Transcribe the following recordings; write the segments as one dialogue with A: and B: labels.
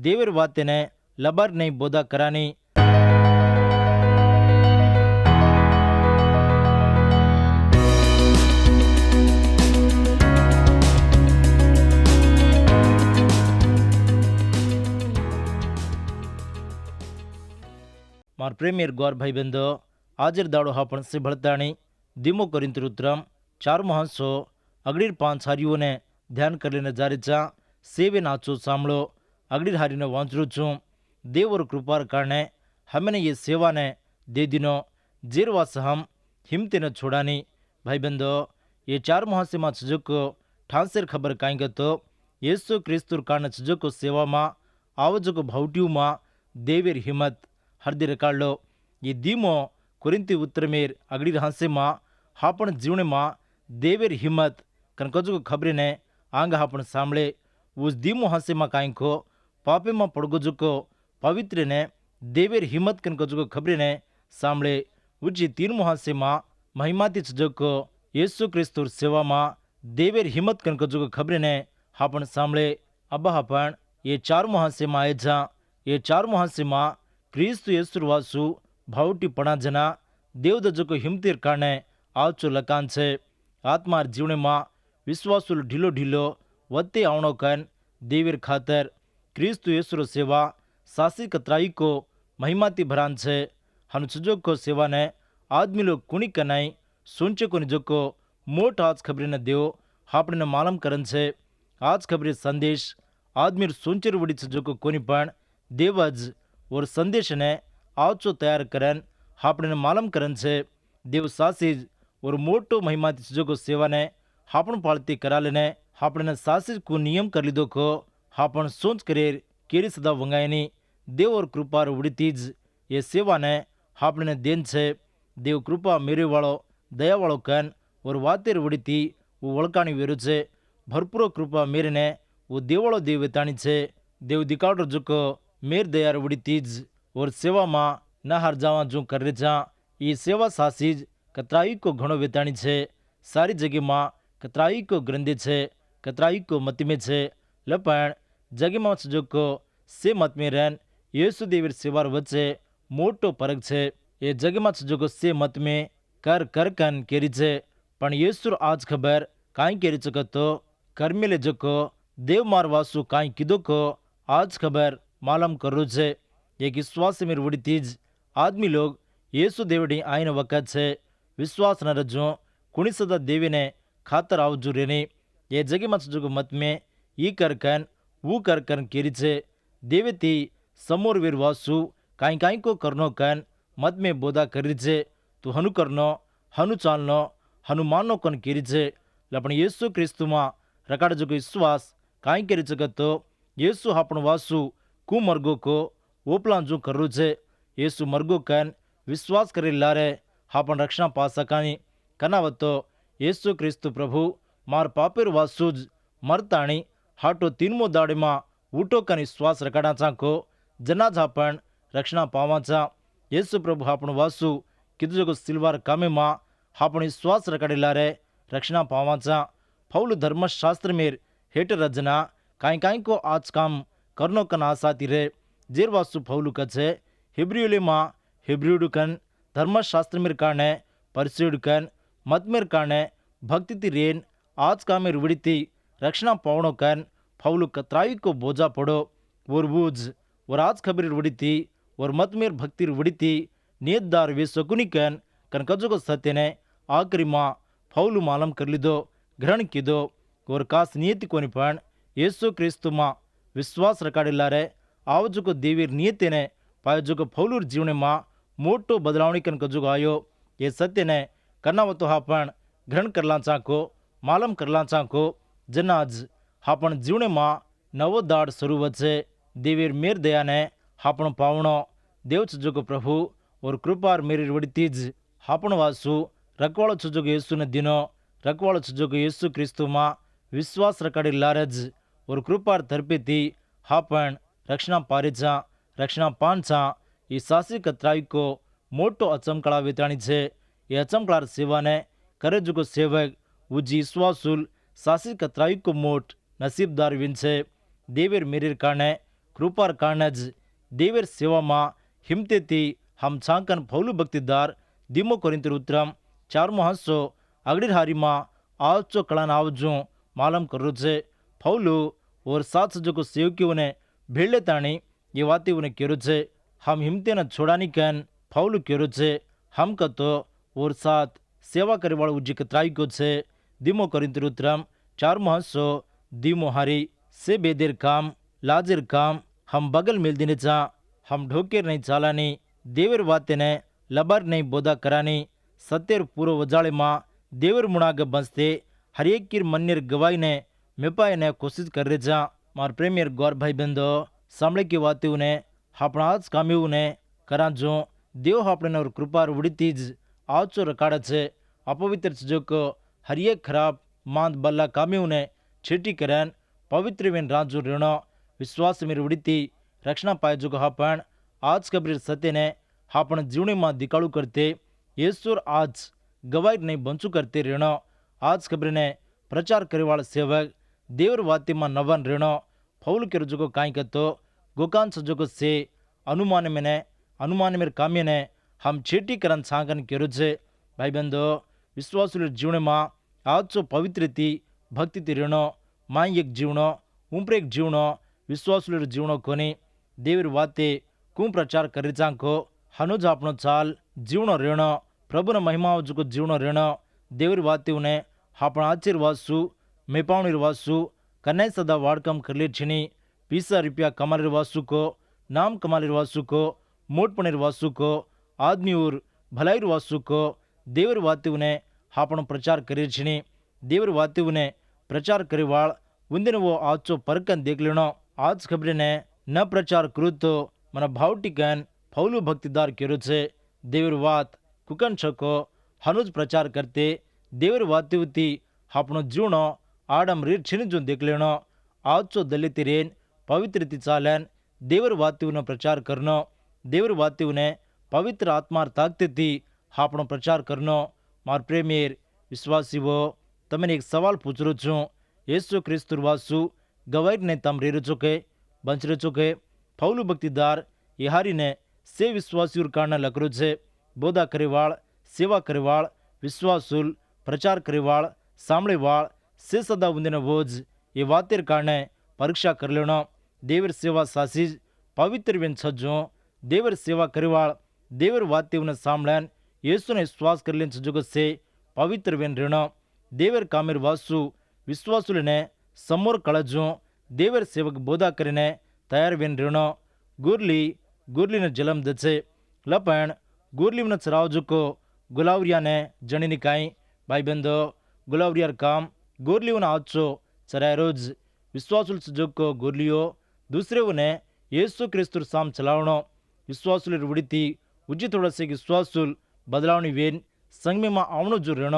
A: ದೇವರ ವಾತೆನೆ ಲಬರ್ ನೈ ಬೋಧಾ ಕರಾನಿ. मार प्रेमियर गौर भाई बंदो, आजर दाड़ो हापण से भड़ताणी दिमो कोरिंथ उत्रम 4 महासो अगड़ीर 5 हारियों ने ध्यान कर लेने जा रहे सेवे नाचो सामलो अगड़ीर हारी ने वांचरू छू. देव और कृपार कारणे हमें ये सेवा ने दे दिनो जेरवास हम हिमते न छोड़ानी. भाई बंदो, ये 4 महासे में छजको ठांसेर खबर कांगे तो येसु क्रिस्तुर कारण छजको सेवा मा आवजको भावटियु मा देवेर हिम्मत हरदी रकाळ्लो. ये दीमो कुरिंती उत्तरमेर अगड़ी हांसे मा हापण जीवने मा देवेर हिम्मत कनकजो खबरे ने आंग हापण सांभळे. उस दीमो हांसे मा कांको पापे मा पड़गोजो को पवित्र ने देवेर हिम्मत कनकजो खबरे ने सांभळे. उची 3 हांसे मा महिमाती छजको येसु क्रिस्तुर सेवा मा देवेर हिम्मत कनकजो खबरे ने हापण सांभळे. अब हापण ये 4 हांसे मा आए जा. ये 4 हांसे मा क्रिस्तु येसुर वासु भावटी पणा जना देवदजको हिमतीर कारणे आवचो लकान छे. आत्मार जीवने मा विश्वासुल ढीलो ढीलो वत्ते आवणो कन देवीर खातर क्रिस्तु येसुर सेवा सासी कतराई को महिमाती भरान छे. हनु छजो को सेवा ने आदमी लोग कुणी कनाई सोंचे को निजको मोट आज खबरी न देव हापणे ने मालूम करन छे. आज खबरी संदेश आदमी सोंचेर वडी छजो को कोनी पण देवज और संदेश ने आवचो तैयार करन हापणे ने मालूम करन छे. देव सासीज और मोटो महिमाती चीजों को सेवा ने हापण पालती करा लेने हापणे ने सासीज को नियम कर लीधो को हापण सोच करेर केरी सदा वंगायनी. देव और कृपा उड़ीतीज ये सेवा ने हापणे ने देन छे. देव कृपा मेरे वाळो दया वाळो कन और वातेर उड़ीती वो वळकाणी वेरू छे. भरपूर कृपा मेरे ने वो देवाळो देव वेताणी छे. देव दिकावडो जुको मेर दयार उड़ीतीज और सेवा मा न हार जावा जो कर रे जा. ये सेवा सासीज कतराई को घणो वेताणी छे. सारी जगह मा कतराई को ग्रंथि छे, कतराई को मत में छे. लपण जगह मा जो को से मत में रहन येसु देवर सेवार वच्चे मोटो फरक छे. ये जगह मा जो को से मत में कर कर कन केरी छे. पण येसुर आज खबर काई केरी चको तो कर्मेले जको देव मार वासु काई कीधो को आज खबर मालूम करू छे. एक विश्वास में उड़ीतीज आदमी लोग येसु देवडी आयन वक़्त छे. विश्वास न रजो कुणी सदा देवी ने खातर आवजू रेनी. ये जगह मत जो मत में ई कर कन वो कर कन केरी छे. देवेती समोर वीर वासु काई काई को करनो कन मत में बोधा करी छे. तो हनु करनो हनु चालनो हनु मानो कन केरी छे. लपण येसु क्रिस्तु मा रकाड़ जो विश्वास काई केरी छे तो येसु हापण वासु कु मर्गो को ओपला जो करू छे. येसु मर्गो कन विश्वास करे लारे हापण रक्षण पा सकानी. कनावतो येसु क्रिस्तु प्रभु मार पापेर वासुज मरताणी हाटो 3मो दाड़े मा ऊटो कन विश्वास रकाड़ा चाको जनाज हापण रक्षण पावाचा. येसु प्रभु हापण वासु किधु जो सिल्वार कामे मा हापण विश्वास रकाड़े लारे रक्षण पावाचा. पौल धर्मशास्त्र मेर हेठ रजना काई काई को आज काम करनो कन आसाती रे. जेर वासु पौलु कछे हिब्रियुले मा हिब्रियुडु कन धर्मशास्त्र मेर कारणे परिचयुडु कन मत मेर कारणे भक्ति ती रेन आज कामे रुड़ीती रक्षण पावणो कन पौलु कतराई को बोझा पड़ो और बूझ और आज खबर रुड़ीती और मत मेर भक्ति रुड़ीती नियतदार वे सकुनी कन कनकजो को सत्य ने आखिरी मा पौलु मालूम कर लीधो ग्रहण कीधो और कास नियति कोनी पण येसु क्रिस्तु मा विश्वास रकाड़े लारे आवजो को देवीर नियति ने पायो को पौलुर जीवने मा मोटो बदलावणी कन कजो आयो. ये सत्य ने करनावतो हापण ग्रहण करला चाको मालूम करला चाको जनाज हापण जीवने मा नवो दाड़ शुरू वचे. देवीर मेर दया ने हापण पावणो देव छजो को प्रभु और कृपार मेरी वड़ीतीज हापण वासु रखवाड़ो छजो येसु ने दिनो रखवाड़ो छजो येसु क्रिस्तु मा विश्वास रकाड़े लारज और कृपार तरपेती हापण रक्षण पारेचा रक्षण पांचा. ये सासी कतराई को मोटो अचमकड़ा वेताणी छे. ये अचमकड़ार सेवा ने करे जो सेवक उजी विश्वासुल सासी कतराई को मोट नसीबदार विन छे. देवेर मेरेर कारणे કૃપાર કારણે જ દેવેર સેવામાં હિંમતેથી હમ છાંકન પૌલું ભક્તિદાર ધીમો કોરિંતર ઉત્તરમ 4મો હંસો આગળ હારીમાં આવજો કળાને આવજો માલમ કર્યું છે. પૌલું ઓર સાત સજકો સેવકીઓને ભેળે તાણી એ વાતીઓને કર્યું છે. હમ હિંમતેના છોડાની કેન પૌલું કર્યું છે. હમ કતો ઓર સાત સેવા કરેવાળો ઉજી કતરાઈકો છે. ધીમો કોરિંતર ઉત્તરમ 4મો હંસો ધીમો હારી से बेदेर काम लाजिर काम हम बगल मिल देने चा हम ढोकेर नहीं चालानी देवर वाते ने लबार नहीं बोधा करानी सत्यर पूरो वजाले माँ देवर मुणाग बंसते हर एक की मन्यर गवाई ने मेपाए ने कोशिश कर रहे जा. मार प्रेमियर गौर भाई बंदो सामने की वाते उन्हें अपना आज कामी उन्हें करा जो देव अपने और कृपा उड़ी तीज आज चो रकाड़ा छे अपवित्र चीजों को हर एक खराब मांद बल्ला कामी उन्हें छेटी करन पवित्रवेन राजू ऋण विश्वास में उड़ीती रक्षणा पाए जो हापण आज कबरीर सत्य ने हापण जीवनी में दिकाड़ू करते येसुर आज गवाही नहीं बंचू करते ऋण आज कबरी ने प्रचार करे वाला सेवक देवर वाती में नवन ऋण फौल के रुजो को काई कतो गोकान सजो को से अनुमान मेरे काम्य ने हम छेटी करन सांगन के रुजे. भाई बंदो विश्वास जीवन में आज चो पवित्रती भक्ति ऋण माई एक जीवनो ऊपर एक जीवनो विश्वास जीवनो कोनी देवर वाते कु प्रचार करी चांको हनुज आपनो चाल जीवनो ऋण प्रभुन महिमा जुको जीवनो ऋण देवर वाते उन्हें आपण आशीर्वासु मेपावनिर्वासु कन्या सदा वाड़कम करले छिनी ₹20 कमालिर्वासु को नाम कमालिर्वासु को मोटपणिर्वासु को आदमी और भलाईर्वासु को देवर वाते उन्हें आपण प्रचार करे छिनी देवर वाते उन्हें प्रचार करे वाल उन्दिन वो आजो परकन देख लेनो. आज खबरे ने न प्रचार करू तो मन भाव टिकन फौलू भक्तिदार केरो छे. देवर वात कुकन छको हनुज प्रचार करते देवर वाती आपनो जीवनो आडम रीर छिन जो देख लेनो. आजो दलित रेन पवित्रति चालन देवर वाती प्रचार करनो देवर वाती पवित्र आत्मार ताकती आपनो प्रचार करनो. मार प्रेमीर विश्वासी वो तमने एक सवाल पूछ रो छू येसु क्रिस्तु वासु गवाही ने तम रे चुके बंच रे चुके फौलू भक्तिदार यहारी ने से विश्वासी कारण लकरो छे बोधा करेवाल सेवा करेवाल विश्वासुल प्रचार करेवाल सामळेवाल से सदा उंदिन बोझ ये वातेर कारण परीक्षा कर लेनो. देवर सेवा सासीज पवित्र वेन छजो देवर सेवा करेवाल देवर वाते उन सामळन येसु ने विश्वास कर लेन छजो से पवित्र वेन ऋण देवर कामेर वासु विश्वासुलने समोर कळजो देवर सेवक बोधा करीने तयार वेन ऋण गुरली जलम दचे लपण गुरली चरावजो को गुलावरिया ने जणीनी काई. भाई बंदो गुलावरियार काम गुरली आचो चराय रोज विश्वासुल सजो को गुरलियो दूसरे ने येसु क्रिस्तुर साम चलावणो विश्वासुल उड़ीती उज्जी थोड़ा से विश्वासुल बदलावनी वेन संगमे में आवणो जो ऋण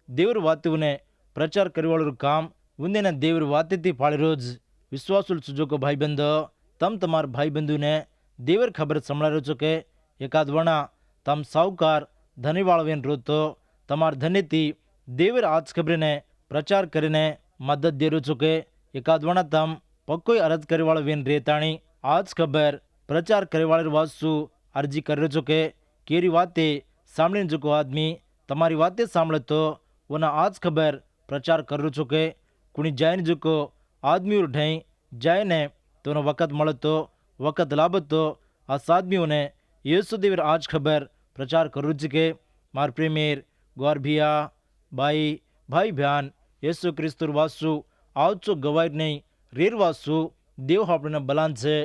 A: देवर वाते प्रचार करेवाळू काम उन्देना देवर वाते पाळे रोज विश्वासुल सुजो को भाई बंदो तम तमार भाई बंधु ने देवर खबर संभळायो छो के एकाद वणा तम साहूकार धनीवाळवेन रोतो तमार धन्यती देवर आज खबर ने प्रचार करीने मदद दे छो के एकाद वणा तम पक्कोई अरज करेवाळवेन रेताणी आज खबर प्रचार करेवाळर वासु अर्जी कर्यो छो के केरी वाते सामळीने जो आदमी तमारी वाते सामळे तो वना आज खबर प्रचार कर छो के कुणी जायने जो को आदमी और ढई जायने तो वक़्त मळे तो वक़्त लाभ तो आस आदमियों ने येसु देवर आज खबर प्रचार कर के मार प्रेमीर ग्वार भिया बाई भाई बहन येसु क्रिस्तुर वासु आवचो गवाही नहीं रेर वासु देव आपने बलान छे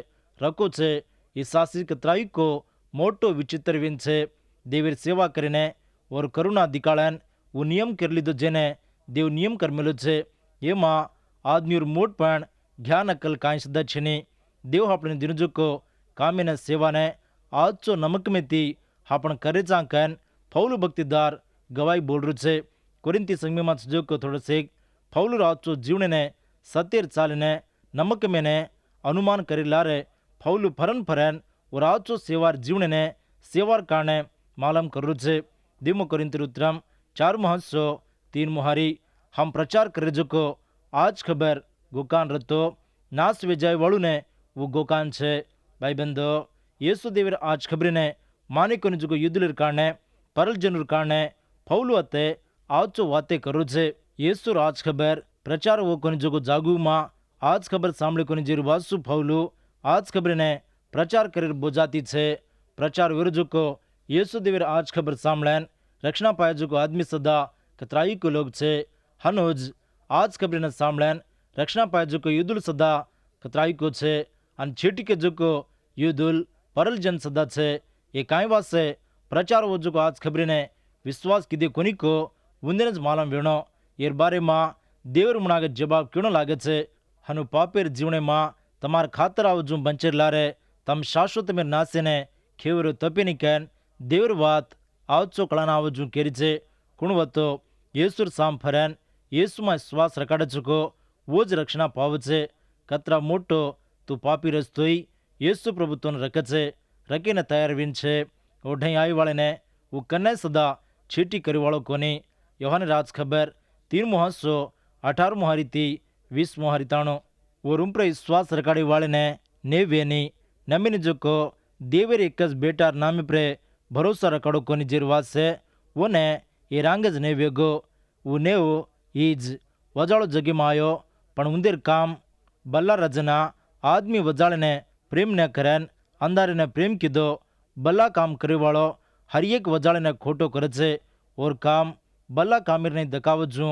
A: रखो छे ये सासी कतराई को मोटो विचित्र विन छे देवर सेवा करीने और करुणा दिखाड़न वो नियम कर लीधो जेने देव नियम कर मिलो छे एमा आदमी और मोट पण ज्ञान अकल काई सदा छे देव अपने दिनजो को कामे ने सेवा ने आज चो नमक में थी आपण करे चाकन फौलू भक्तिदार गवाही बोल रू छे. कोरिंती संगमे में सजो को थोड़ो से फौलू आज चो जीवन ने सत्यर चाल ने नमक में ने अनुमान करे लारे फौलू फरन और आज चो सेवार जीवन ने सेवार कारणे मालम कर रू छे. धीमो कोरिंती उत्तरम 4मो हंसो 3मो हारी हम प्रचार करे जो को आज खबर गुकान रतो नाश वेजाय वाळू ने वो गोकान छे। भाई बंदो, येसु देवर आज खबरने माने कोनी जुगो युद्धलर काने परल जनर काने फौलू अते आज वाते करू छे। येसु आज खबर प्रचार वो कोनी जुगो जागू मा आज खबर सांभळे कोनी जेरु वासु फौलू आज खबरने प्रचार कर बोजाती छे। प्रचार विरुद्ध को येसु देवर आज खबर सांभळेन रक्षणा पाए जुको आदमी सदा कतराई को लोग छे। हनोज आज खबर ने सांभळेन रक्षणा पाए जुको युद्धुल सदा कतराई को छे। अन छेटी के जुको युद्धुल परल जन सदा छे। ये काई वासे प्रचार वो जुको आज खबर ने विश्वास कीधे कोनी को उंदेनज मालम वेणो एर बारे मा देवर मुनागे जवाब क्यों लागे छे। हनु पापेर जीवने मा तमार खातर आवजू बंचर लारे तम शाश्वत में नासे ने खेवरो तपेनी कैन देवर वात आवचो कळाना आवजू केरी छे। कुणवतो येसुर साम फरेन येसु में श्वास रकाड़े चुको वो ज रक्षणा पावे छे। कतरा मोटो तू पापी रस्तोई येसु प्रभुत्व रखे छे रखीने तैयार वीन छे। ओढ़ई आई वाले ने वो कन्ने सदा छीटी करी वालो कोनी। योहाने राज खबर 3:18 मुहारी थी 20 मुहारी ताणो वो रूम पर विश्वास रकाड़ी वाले ने वेनी नमीन जो को देवर एकज बेटार नाम पर भरोसा रकाड़ो कोनी जिरवास से वो ने ये रांगज ने वेगो वो ने वो ईज वजाड़ो जगी में आयो पण उंदेर काम बल्ला रजना आदमी वजाड़े ने प्रेम न करन अंधारे ने प्रेम कीधो बल्ला काम करे वालो हर एक वजाड़े ने खोटो करे छे और काम बल्ला कामीर ने दकावजू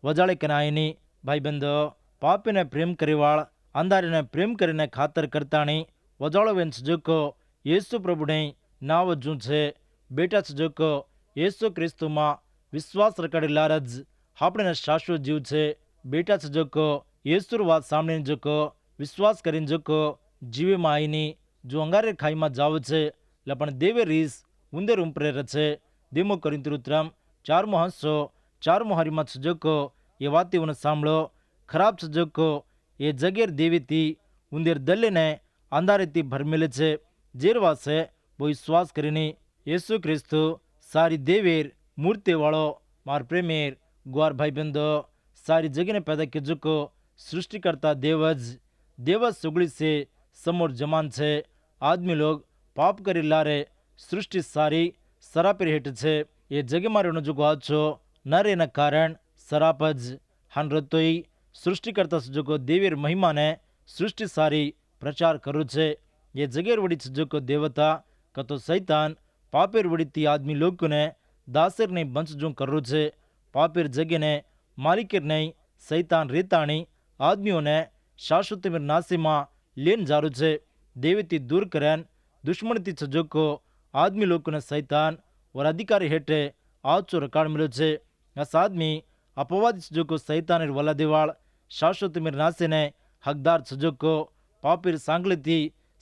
A: वजाड़े कनायनी। भाई बंदो, पापी ने प्रेम करेवाड़ अंधारे ने प्रेम करीने खातर करताणी वजाड़ो वेन सजोको येसु प्रभु ने नाव जू छे। बेटा सजोको येसु क्रिस्तु मा विश्वास रकाड़ी लारज आपणे ने शाश्वत जीव छे। बेटा सजोको येसुर वात सामने जोको विश्वास करीन जोको जीवे मा आईनी जो अंगारे खाई मा जाव छे लपण देवे रीस उंदे रूम पर रचे। दिमो करिंतरुत्रम 4:4 मुहारी मत सजोको ये वाती उन सांभळो खराब सजोको ये जगेर देवी थी उंदेर दल्ले ने अंधारे थी भरमेले छे। जेरवा से वो विश्वास करीनी येसु क्रिस्तु सारी देवेर मूर्ति वालो मार प्रेमेर ग्वार भाई बंदो सारी जगह ने पैदा के जुको सृष्टि करता देवज सुगड़ी से समोर जमान छे। आदमी लोग पाप करी लारे सृष्टि सारी सरापेर हेठ छे। ये जगे मारे जुको आछो न रेना कारण सरापज हन रतोई सृष्टि करता जुको देवीर महिमा ने सृष्टि सारी प्रचार करू छे। ये जगेर वड़ी जुको देवता कतो सैतान पापेर वड़ी थी आदमी लोग ने दासेर ने बंश जू करू छे। पापेर जगे ने मालिकेर नहीं सैतान रेताणी आदमियों ने शाश्वत में नासी मां लेन जारू छे। देवी दूर करन दुश्मन थी सजोको आदमी लोग ने सैतान और अधिकारी हेठे आचो रकाड़ मिलो छे। अस आदमी अपवादी सजोको सैतान वला देवाड़ शाश्वत में नासे ने हकदार सजोको पापीर सांगले थी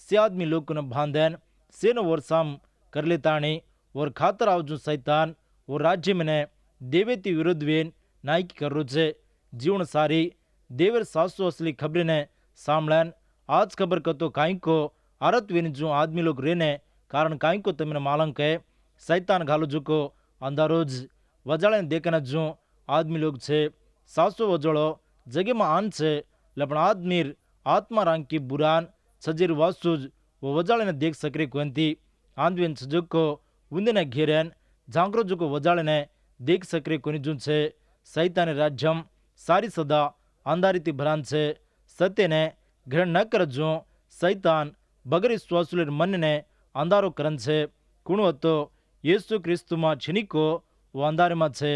A: से आदमी लोग ने बांधन से नो और साम कर लेताणी और खातर आवजू सैतान और राज्य में ने देवेती विरुद्ध वेन नायकी करू छे। जीवन सारी देवर सासु असली खबर ने सांभळन आज खबर कतो काई को आरत वेन जो आदमी लोग रेने कारण काई को तमने मालंग के सैतान घालो जुको अंधारोज वजाड़े देखना जो आदमी लोग छे। सासु वजोड़ो जगे में आन छे लपण आदमीर आत्मा रांग की बुरान सजीर वासुज वो वजाड़े ने देख सकरे कोंती आंदवेन सजुको उंदे ने घेरन झांकरो जुको वजाड़े ने देख सकरे कोनी जून छे। सैतान राज्यम सारी सदा अंधारी थी भरान छे। सत्य ने ग्रहण न कर जो सैतान बगर विश्वासुलेर मन ने अंधारो करन छे। कुणवतो येसु क्रिस्तु मा छिनिको वो अंधारे मा छे।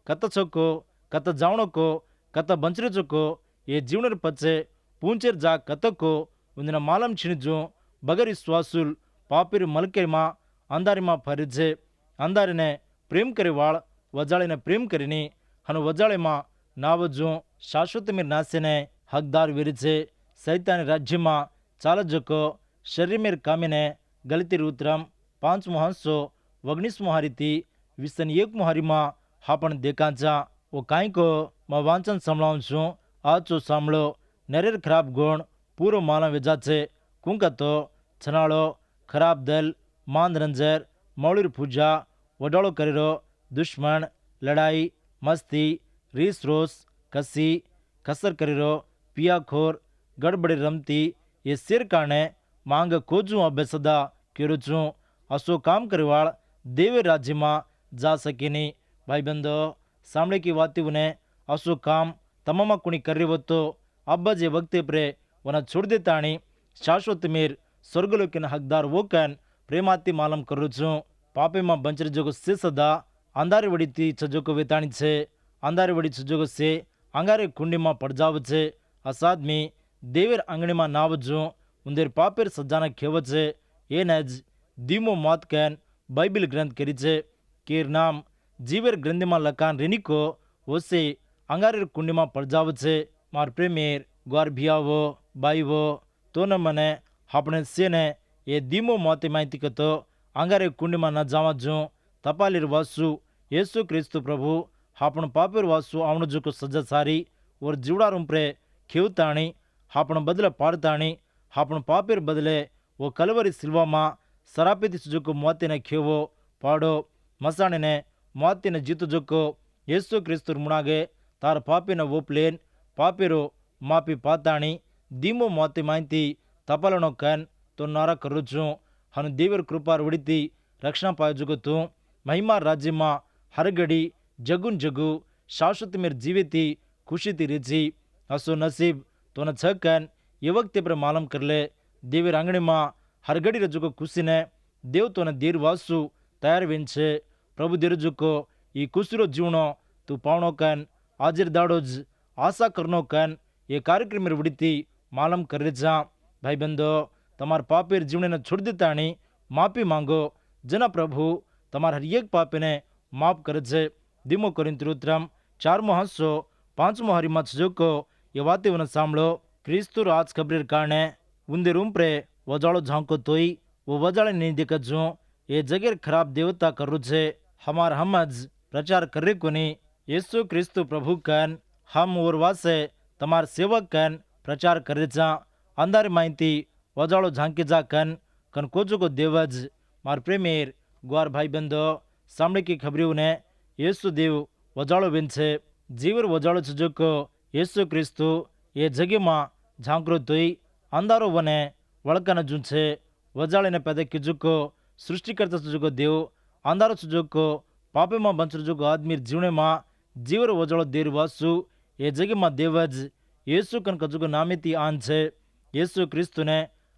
A: कत छको कत जावणो को कत बंचरे चको ये जीवनर पचे पूंचेर जा कतको उन्दिन मालम छिनिजो बगर विश्वासुल पापीर मलके मा अंधारे मा फरे छे। अंधारे ने प्रेम करे वाळ वजाळे ने प्रेम करीनी हनु वजाळे मा नावजो शाश्वत में नासे ने हकदार वेरी छे। सैतान राज्य मा चाल जको शरीर में कामे ने गलती उतरम 5:19 मुहारी थी 21 मुहारी मा हापण देखाचा वो काई को मैं वांचन संभळाऊं छूं आचो सांभळो नरेर खराब गुण पूरो माला वेजा छे। कुंका तो छनाळो खराब दल मांद रंजर मौलीर पूजा वडाळो करेरो दुश्मन लड़ाई मस्ती रीस रोस कसी कसर करेरो पियाखोर गड़बड़ी रमती એ શેર કારણે માંગ કોજું અભ્યાસદા કર્યું છું અસો કામ કરવાળ દેવે રાજ્યમાં જા શકે નહીં. ભાઈબંધો, સાંભળે કી વાતીઓને અસો કામ તમામ કુણી કર્યો હતો ಅಬ್ಬ જે વખતે પ્રે વના છોડ દેતાણી શાશ્વત મેર સ્વર્ગલોકના હકદાર વોકન પ્રેમાતી માલમ કરું છું. પાપેમાં બંચર જોગો સે સદા અંધારે વડીથી છજોકો વેતાણી છે. અંધારે વડી છજોકો સે અંગારે કુંડીમાં પડજાવ છે. અસાદમી દેવેર આંગણીમાં નાવજો ઉંદેર પાપેર સજાના ખેવ છે. એને જ ધીમો મોત કેન બાઇબલ ગ્રંથ કરી છે. કેર નામ જીવેર ગ્રંથમાં લખાણ રેનિકો ઓસે અંગારેર કુંડીમાં પડજાવ છે. માર પ્રેમેર ગ્વાર ભિયાવો બાઈવો તો ન મને આપણે સેને એ ધીમો મોતે માહિતી કતો અંગારે કુંડીમાં ન જવા જો તપાલીર વાસુ યેસુ ક્રિસ્તુ પ્રભુ આપણું પાપેર વાસુ આવણું જોકો સજા સારી ઓર જીવડા રૂપરે ખેવતાણી આપણું બદલે પાડતાણી આપણું પાપેર બદલે ઓ કલવરી સિલવામાં સરાપેથી સુજોકો મોતીને ખેવો પાડો મસાણીને મોતીને જીતો જોકો યેસુ ક્રિસ્તુ મુણાગે તાર પાપીને વોપલેન પાપેરો માપી પાતાણી ધીમો મોતી માહિતી તપાલનો કન તો નારા કરું છું. હન દેવર કૃપા વડીતી રક્ષણ પાય જુગો તું મહિમા રાજ્યમાં હરગડી જગુન જગુ શાશ્વત મેર જીવેતી ખુશીથી રીજી અસો નસીબ તો ન છકન એ વખતે પર માલમ કરલે દેવર આંગણીમાં હરગડી રજુકો ખુશીને દેવ તો દેર વાસુ તૈયાર વેન છે. પ્રભુ દેર જુકો એ ખુશીરો જીવણો તું પાવણો કન હાજર દાડો જ આશા કરનો કન એ કાર્યક્રમ વડીતી માલમ કરે જા. ભાઈબંધો, તમારા પાપેર જીવને છોડી દેતાણી માફી માંગો જેના પ્રભુ તમારા હરિયેક પાપેને માફ કરે છે. ધીમો કોરિન્થીર ઉત્તરમ 4:5 હરીમાં જોકો એ વાતે સાંભળો ક્રિસ્તુ રાજ ખબરેર કારણે ઉંદે રૂમપ્રે વજાળો ઝાંકો તોય वो वजाड़े नहीं देखो ये जगह खराब देवता करू छे हमार हमज प्रचार करे कोनी यीशु क्रिस्तु प्रभु कन हम और वासे तमार सेवक कन प्रचार करे जा अंधार माहिती वजाड़ो झांके जा कन कन कोजो को देवज मार प्रेमेर ग्वार भाई बंधो सामने की खबरों ने यीशु देव वजाड़ो बिन छे जीवर वजाड़ो छजो को यीशु क्रिस्तु ये जगह में झांकरो तोई अंधारो वने वड़कन जू छे वजाड़े पैदा किजुको सृष्टिकर्ता सुजुको देव अंधारो सुजुको पापे में बंचरुजुको आदमी जीवने में जीवर वजाड़ो देर वासु ये जगह में देवज यीशु कन कजुको नामेती आन छे यीशु क्रिस्तु ने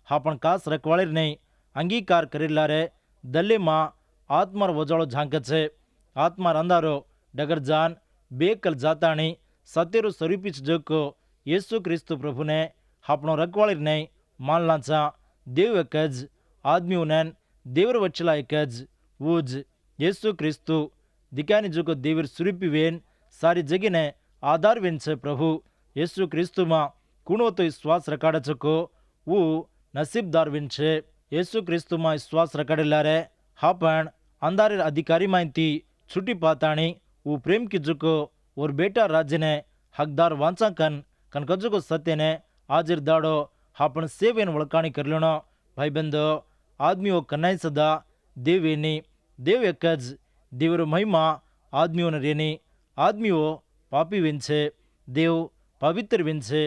A: आपण कास रखवाड़े नहीं अंगीकार करेला रे दल्ले में आत्मार वजाड़ो झांके छे आत्मार अंधारो डगर जान बेकल जाताणी सत्यरो स्वरूपी सुजुको यीशु क्रिस्तु प्रभु ने आपणो रखवाड़े नहीं मानला चा देव एक ज आदमी देवर वच्चला एक ज वूज यीशु क्रिस्तु दिखानी जो को देवर स्वरूपी वेन सारी जगह ने आधार वेन छे प्रभु यीशु क्रिस्तु में कुणो तो विश्वास रखाड़े छको वो नसीबदार वेन छे यीशु क्रिस्तु में विश्वास रखाड़ेला रे हापण अंधारे अधिकारी माहिती छुट्टी पाताणी वो प्रेम की जुको और बेटा राज्य ने हकदार वांचा कन कनकजुको सत्य ने हाजिर दाड़ो हापण सेवेन वळकाणी कर लेनो भाई बंधो आदमियों कन्नाई सदा देवेनी देव एक ज देवर महिमा आदमियों ने रेनी आदमियों पापी विन छे देव पवित्र विन छे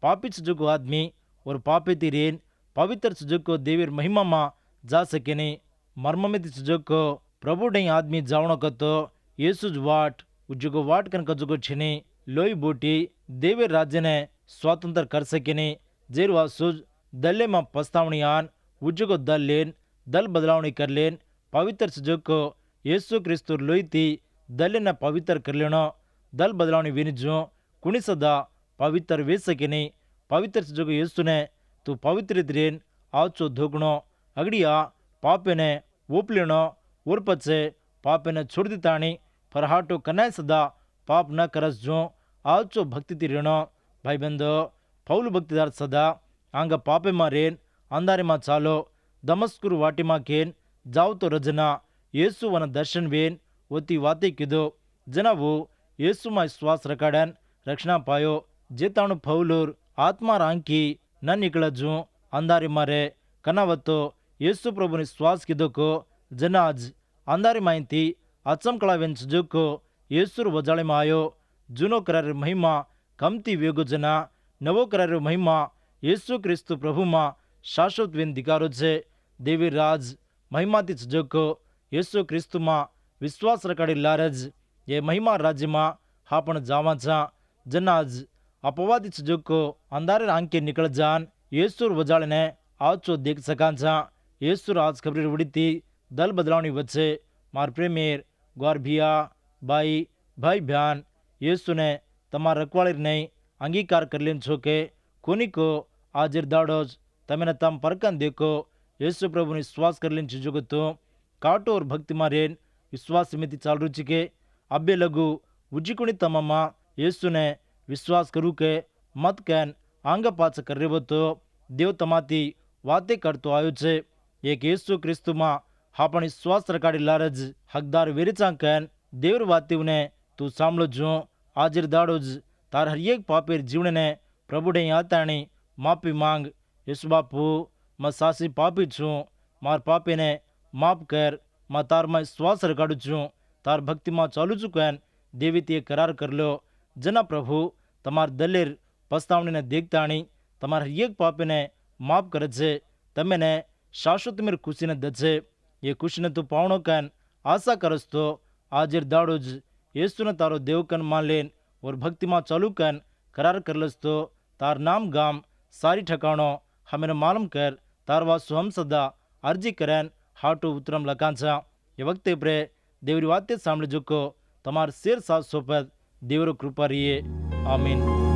A: पापी सुजुको आदमी और पापी ती रेन पवित्र सुजुको देवर महिमा में जा सके नहीं मर्म में सुजुको प्रभु डई आदमी जावणो कतो यीशु वाट उजुको वाट कन कजुको छिनी लोई बूटी देवर राज्य ने स्वतंत्र कर सके नहीं जेरवा सुज दल्ले में पछतावणी आन उज्जको दल लेन दल बदलावणी कर लेन पवित्र सुजुको यीशु क्रिस्तु लोईती दल्ले ने पवित्र कर लेनो दल बदलावणी विनिजो कुणी सदा पवित्र वे सके नहीं पवित्र सुजुको यीशु ने तू पवित्र रेन आवचो धोकणो अगड़िया पापे ने वोप लेनो और पछे पापे ने छोड़ दीताणी फरहाटो कन्नाय सदा पाप न करस जो आवचो भक्ति ती रेनो भाई बंधो पौल भक्तिदार सदा आंग पापे में रेन अंधारे में चालो दमस्कुर वाटी में केन जाओ तो रजना येसु वन दर्शन वेन ओती वाते किदो जना वो येसु में श्वास रखाड़न रक्षणा पायो जेताणु पौलूर आत्मा रांकी न निकल जू अंधारे मारे कनावतो येसु प्रभु ने श्वास किदो को जनाज अंधारे माइंती अचम कलावेन सुजुको येसुर वजाले में आयो जुनो करार महिमा कमती वेगो जना नवो करार महिमा యేసు క్రీస్తు પ્રભુમાં શાશ્વત અધિકારો છે. દેવી રાજ મહિમાથી સજકો యేసు ક્રિસ્તુમાં વિશ્વાસ રખાડી લારજ એ મહિમા રાજ્યમાં આપણ જાવા છા. જનાજ અપવાદી સજકો અંધારે આંકે નીકળ જાન యేసు વજાળને આચો દેખ સકાં છા. యేసు રાજ ખબરી વડીથી દલ બદલાવની વચ્ચે માર પ્રેમેર ગ્વાર ભિયા બાઈ ભાઈ ભ્યાન యేసుને તમારા રખવાળી નહીં અંગીકાર કરી લેમ છો કે કોનિકો હાજર દાડો જ તમે તમ પરકન દેખો యేసు પ્રભુની વિશ્વાસ કરી લેમ છો તો કાટોર ભક્તિમાં રેન વિશ્વાસ સમિતિ ચાલ રૂ છે કે અબ્બે લઘુ ઉજીકુણી તમામાં యేసుને વિશ્વાસ કરું કે મત કેન આંગ પાછ કર્યો તો દેવ તમાથી વાતે કરતો આવ્યો છે. એક యేసు ક્રિસ્તુમાં આપણ વિશ્વાસ રખાડી લારજ હકદાર વેરીચાં કેન દેવર વાતીવને તું સાંભળો જો હાજર દાડો જ તાર હરિયેક પાપેર જીવને પ્રભુડે આતાણી માફી માંગ. యేసు બાપુ मैं सासी पापी छूँ मार पापी ने माफ कर मैं तार में श्वास रखाड़ू छूँ तार भक्ति में चालू चुकैन देवी ते करार कर लो. जना प्रभु तमार दलेर पछतावणी ने देखताणी तमार एक पापी ने माफ करे छे तमे ने शाश्वत मेर खुशी ने दे ये खुशी ने तू पावणो कैन आशा करस तो हाजिर दाड़ो ज येसु ने तारो देवकन मान लेन और भक्ति में चालू कैन करार कर लस तो तार नाम गाम सारी ठिकाणो हमें मालूम कर तारवासु हम सदा अर्जी करें हाटू उतरम लकांचा. ये वक्त प्रे देवरी वाते सामने जुको तमार शेर साथ सोपत देवरो कृपा रहिए. आमीन.